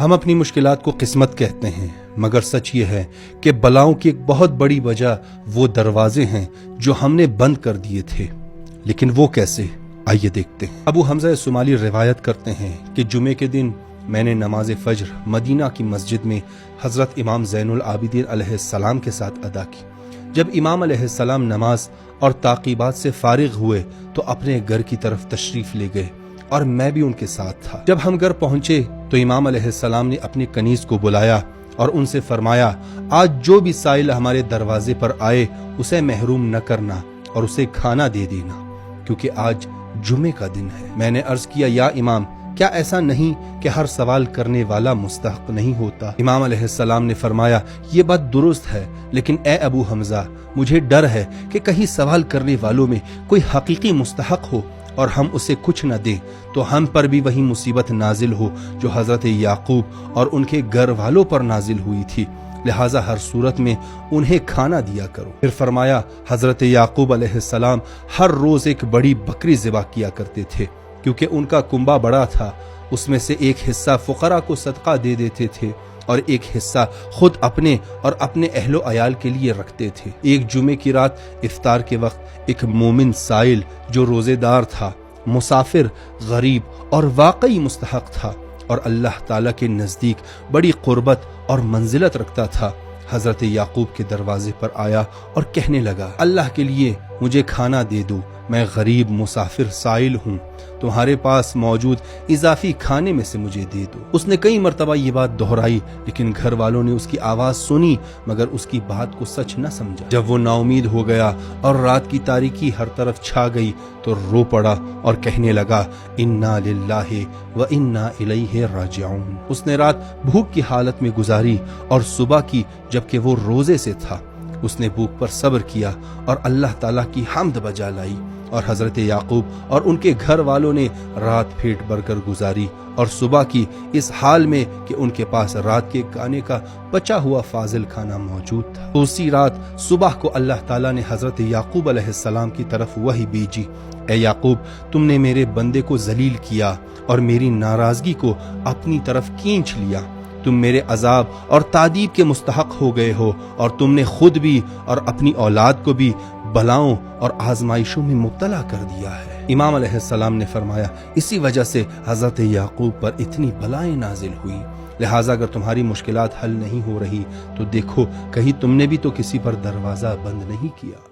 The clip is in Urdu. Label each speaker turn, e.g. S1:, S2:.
S1: ہم اپنی مشکلات کو قسمت کہتے ہیں، مگر سچ یہ ہے کہ بلاؤں کی ایک بہت بڑی وجہ وہ دروازے ہیں جو ہم نے بند کر دیے تھے۔ لیکن وہ کیسے؟ آئیے دیکھتے ہیں۔ ابو حمزہ سمالی روایت کرتے ہیں کہ جمعے کے دن میں نے نماز فجر مدینہ کی مسجد میں حضرت امام زین العابدین علیہ السلام کے ساتھ ادا کی۔ جب امام علیہ السلام نماز اور تعقیبات سے فارغ ہوئے تو اپنے گھر کی طرف تشریف لے گئے اور میں بھی ان کے ساتھ تھا۔ جب ہم گھر پہنچے تو امام علیہ السلام نے اپنی کنیز کو بلایا اور ان سے فرمایا، آج جو بھی سائل ہمارے دروازے پر آئے اسے محروم نہ کرنا اور اسے کھانا دے دینا، کیونکہ آج جمعے کا دن ہے۔ میں نے عرض کیا، یا امام، کیا ایسا نہیں کہ ہر سوال کرنے والا مستحق نہیں ہوتا؟ امام علیہ السلام نے فرمایا، یہ بات درست ہے، لیکن اے ابو حمزہ، مجھے ڈر ہے کہ کہیں سوال کرنے والوں میں کوئی حقیقی مستحق ہو اور ہم اسے کچھ نہ دیں تو ہم پر بھی وہی مصیبت نازل ہو جو حضرت یعقوب اور ان کے گھر والوں پر نازل ہوئی تھی، لہٰذا ہر صورت میں انہیں کھانا دیا کرو۔ پھر فرمایا، حضرت یعقوب علیہ السلام ہر روز ایک بڑی بکری ذبح کیا کرتے تھے، کیونکہ ان کا کنبہ بڑا تھا۔ اس میں سے ایک حصہ فقراء کو صدقہ دے دیتے تھے اور ایک حصہ خود اپنے اور اپنے اہل و عیال کے لیے رکھتے تھے۔ ایک جمعے کی رات افطار کے وقت ایک مومن سائل جو روزے دار تھا، مسافر، غریب اور واقعی مستحق تھا اور اللہ تعالیٰ کے نزدیک بڑی قربت اور منزلت رکھتا تھا، حضرت یعقوب کے دروازے پر آیا اور کہنے لگا، اللہ کے لیے مجھے کھانا دے دو، میں غریب مسافر سائل ہوں، تمہارے پاس موجود اضافی کھانے میں سے مجھے دے دو۔ اس نے کئی مرتبہ یہ بات دہرائی، لیکن گھر والوں نے اس کی آواز سنی مگر اس کی بات کو سچ نہ سمجھا۔ جب وہ نا امید ہو گیا اور رات کی تاریکی ہر طرف چھا گئی تو رو پڑا اور کہنے لگا، انا للہ و انا الیہ راجعون۔ اس نے رات بھوک کی حالت میں گزاری اور صبح کی جبکہ وہ روزے سے تھا۔ اس نے بھوک پر صبر کیا اور اللہ تعالیٰ کی حمد بجا لائی، اور حضرت یعقوب اور ان کے گھر والوں نے رات پیٹ بھر کر گزاری اور صبح کی اس حال میں کہ ان کے پاس رات کے کھانے کا بچا ہوا فاضل کھانا موجود تھا۔ اسی رات صبح کو اللہ تعالیٰ نے حضرت یعقوب علیہ السلام کی طرف وحی بھیجی، اے یعقوب، تم نے میرے بندے کو ذلیل کیا اور میری ناراضگی کو اپنی طرف کھینچ لیا، تم میرے عذاب اور تعذیب کے مستحق ہو گئے ہو اور تم نے خود بھی اور اپنی اولاد کو بھی بلاؤں اور آزمائشوں میں مبتلا کر دیا ہے۔ امام علیہ السلام نے فرمایا، اسی وجہ سے حضرت یعقوب پر اتنی بلائیں نازل ہوئی، لہٰذا اگر تمہاری مشکلات حل نہیں ہو رہی تو دیکھو کہیں تم نے بھی تو کسی پر دروازہ بند نہیں کیا۔